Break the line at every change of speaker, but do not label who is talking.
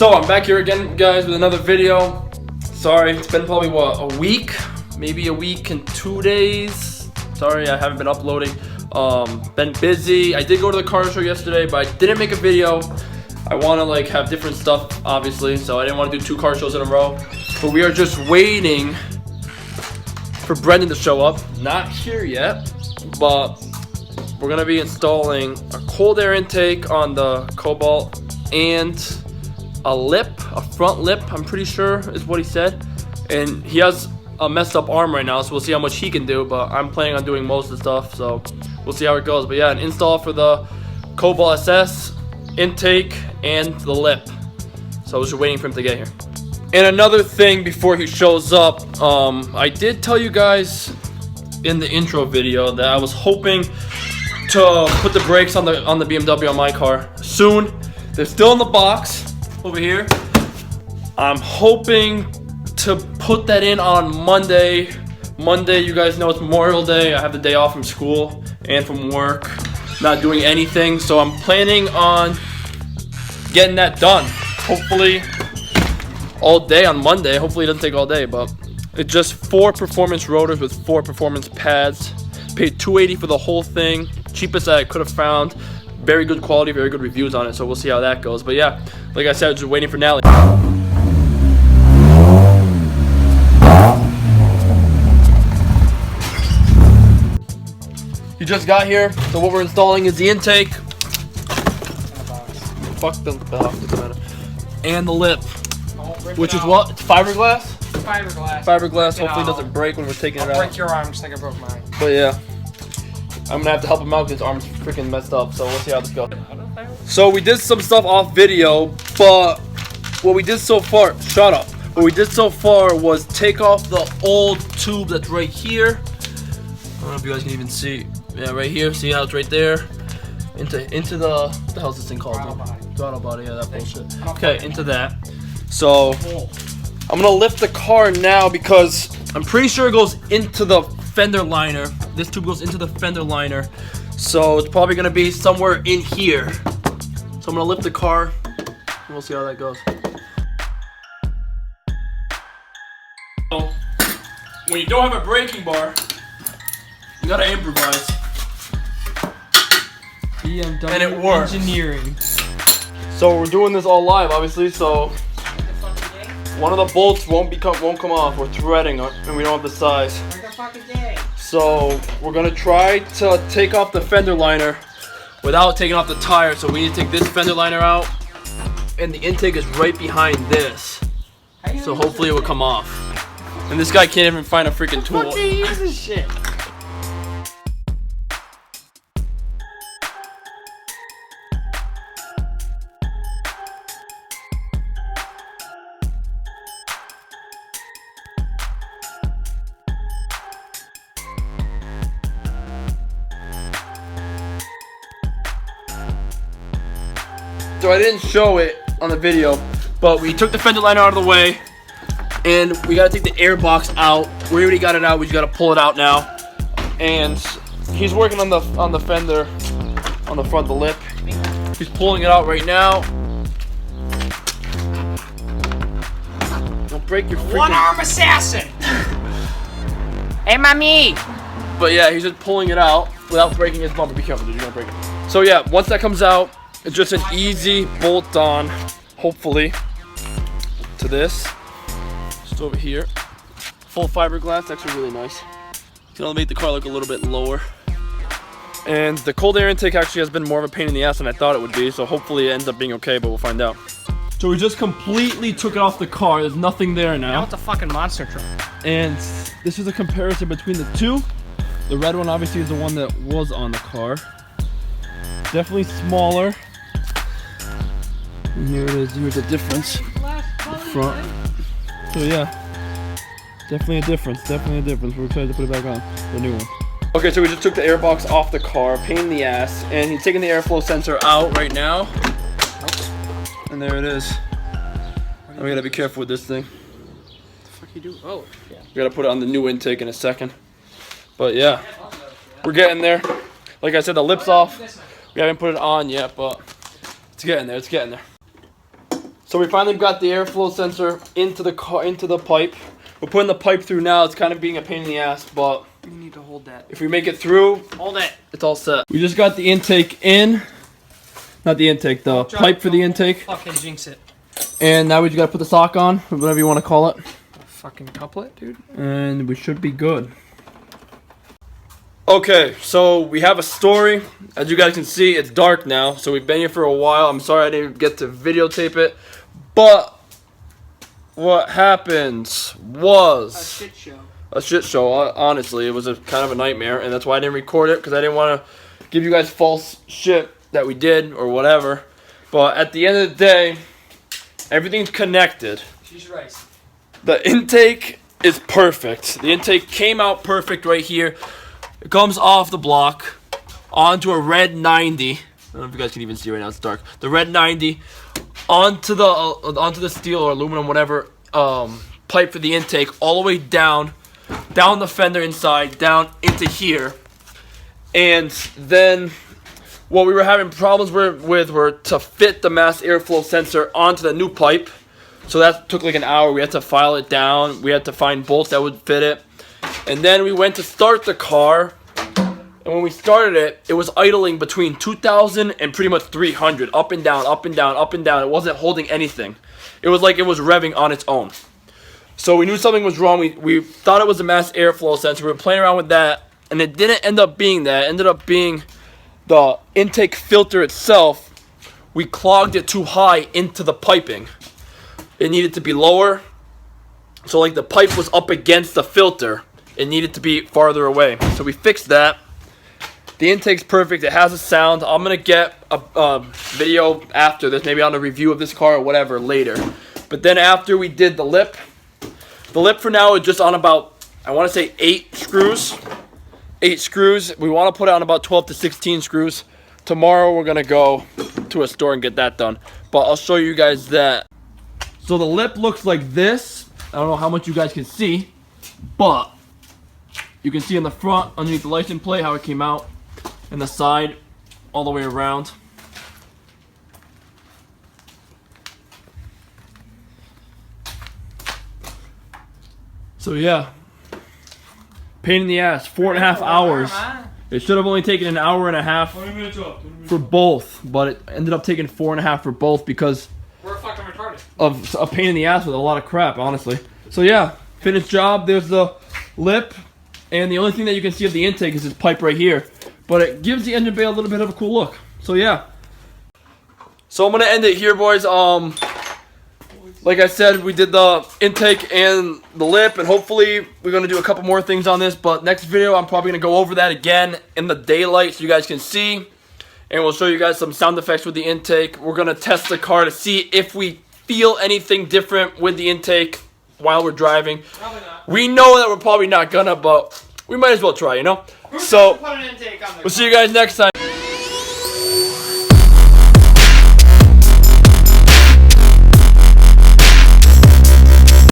So I'm back here again, guys, with another video. Sorry, it's been probably what, a week? Maybe a week and 2 days. Sorry, I haven't been uploading. Been busy. I did go to the car show yesterday, but I didn't make a video. I want to like have different stuff, obviously, so I didn't want to do 2 car shows in a row. But we are just waiting for Brendan to show up. Not here yet, but we're gonna be installing a cold air intake on the Cobalt and a front lip, I'm pretty sure is what he said. And he has a messed up arm right now, so we'll see how much he can do, but I'm planning on doing most of the stuff, so we'll see how it goes. But yeah, an install for the Cobalt SS, intake, and the lip. So I was just waiting for him to get here. And another thing before he shows up, I did tell you guys in the intro video that I was hoping to put the brakes on the BMW on my car soon. They're still in the box over here. I'm hoping to put that in on Monday. Monday, you guys know it's Memorial Day. I have the day off from school and from work. Not doing anything, so I'm planning on getting that done. Hopefully all day on Monday. Hopefully it doesn't take all day, but it's just 4 performance rotors with 4 performance pads. Paid $280 for the whole thing. Cheapest I could have found. Very good quality, very good reviews on it, so we'll see how that goes. But yeah, like I said, just waiting for Nally. He just got here, so what we're installing is the intake. Fuck the box, and the lip, which is what? It's fiberglass?
Fiberglass.
Fiberglass. Hopefully it doesn't break when we're taking it out.
I'll break your arm just like I broke mine.
But yeah, I'm gonna have to help him out because his arm's freaking messed up. So we'll see how this goes. So we did some stuff off video, but what we did so far, shut up. What we did so far was take off the old tube that's right here. I don't know if you guys can even see. Yeah, right here. See how it's right there? Into the, what the hell is this thing called? Throttle body. Yeah, that bullshit. Okay, into that. So I'm gonna lift the car now because I'm pretty sure it goes into the fender liner. This tube goes into the fender liner, so it's probably gonna be somewhere in here. So I'm gonna lift the car and we'll see how that goes. So when you don't have a braking bar, you gotta improvise.
BMW
and it works.
Engineering.
So we're doing this all live, obviously. So one of the bolts won't come off. We're threading it, and we don't have the size. So we're gonna try to take off the fender liner without taking off the tire. So we need to take this fender liner out, and the intake is right behind this. So hopefully it will come off. And this guy can't even find a freaking tool.
Fuck is this shit?
So I didn't show it on the video, but we took the fender liner out of the way, and we gotta take the air box out. We already got it out. We just gotta pull it out now. And he's working on the fender, on the front of the lip. He's pulling it out right now. Don't break your freaking...
One-arm assassin. Hey, mommy.
But yeah, he's just pulling it out without breaking his bumper. Be careful, dude. You're gonna break it. So yeah, once that comes out, it's just an easy bolt on, hopefully, to this. Just over here. Full fiberglass, actually really nice. It's gonna make the car look a little bit lower. And the cold air intake actually has been more of a pain in the ass than I thought it would be, so hopefully it ends up being okay, but we'll find out. So we just completely took it off the car. There's nothing there now.
Now it's a fucking monster truck.
And this is a comparison between the two. The red one obviously is the one that was on the car. Definitely smaller. And here it is. Here's the difference. Front. So yeah, definitely a difference. Definitely a difference. We're excited to put it back on the new one. Okay, so we just took the air box off the car. Pain in the ass. And he's taking the airflow sensor out right now. And there it is. And we gotta be careful with this thing.
What the fuck you do? Oh, yeah.
We gotta put it on the new intake in a second. But yeah, we're getting there. Like I said, the lip's off. We haven't put it on yet, but it's getting there. It's getting there. So we finally got the airflow sensor into the car, into the pipe. We're putting the pipe through now. It's kind of being a pain in the ass, but
You need to hold that.
if we make it through,
Hold it.
it's all set. We just got the intake in. Not the intake, the pipe for the intake.
Fucking jinx it.
And now we just gotta put the sock on, whatever you want to call it.
Fucking couplet, dude.
And we should be good. Okay, so we have a story. As you guys can see, it's dark now, so we've been here for a while. I'm sorry I didn't get to videotape it, but what happened was
A shit show.
a shit show. Honestly, it was a kind of a nightmare, and that's why I didn't record it, because I didn't want to give you guys false shit that we did or whatever. But at the end of the day, everything's connected.
She's right.
The intake is perfect. The intake came out perfect right here. It comes off the block onto a red 90. I don't know if you guys can even see right now. It's dark. The red 90 onto the steel or aluminum, whatever, pipe for the intake, all the way down the fender inside, down into here. And then what we were having problems with were to fit the mass airflow sensor onto the new pipe. So that took like an hour. We had to file it down. We had to find bolts that would fit it. And then we went to start the car. And when we started it, it was idling between 2,000 and pretty much 300. Up and down, up and down, up and down. It wasn't holding anything. It was like it was revving on its own. So we knew something was wrong. We thought it was a mass airflow sensor. We were playing around with that. And it didn't end up being that. It ended up being the intake filter itself. We clogged it too high into the piping. It needed to be lower. So like the pipe was up against the filter. It needed to be farther away. So we fixed that. The intake's perfect. It has a sound. I'm going to get a video after this. Maybe on a review of this car or whatever later. But then after we did the lip for now is just on about, I want to say 8 screws. 8 screws. We want to put it on about 12 to 16 screws. Tomorrow we're going to go to a store and get that done. But I'll show you guys that. So the lip looks like this. I don't know how much you guys can see, but you can see in the front, underneath the license plate, how it came out, and the side, all the way around. So yeah, pain in the ass, 4.5 hours. It should have only taken an hour and a half for both, but it ended up taking 4.5 for both because
We're fucking retarded.
of a pain in the ass with a lot of crap, honestly. So yeah, finished job. There's the lip, and the only thing that you can see of the intake is this pipe right here. But it gives the engine bay a little bit of a cool look. So yeah. So I'm gonna end it here, boys. Like I said, we did the intake and the lip, and hopefully we're gonna do a couple more things on this. But next video, I'm probably gonna go over that again in the daylight so you guys can see, and we'll show you guys some sound effects with the intake. We're gonna test the car to see if we feel anything different with the intake while we're driving.
Probably not.
We know that we're probably not gonna, but we might as well try, you know? So
Put an intake on the
we'll see you guys next time.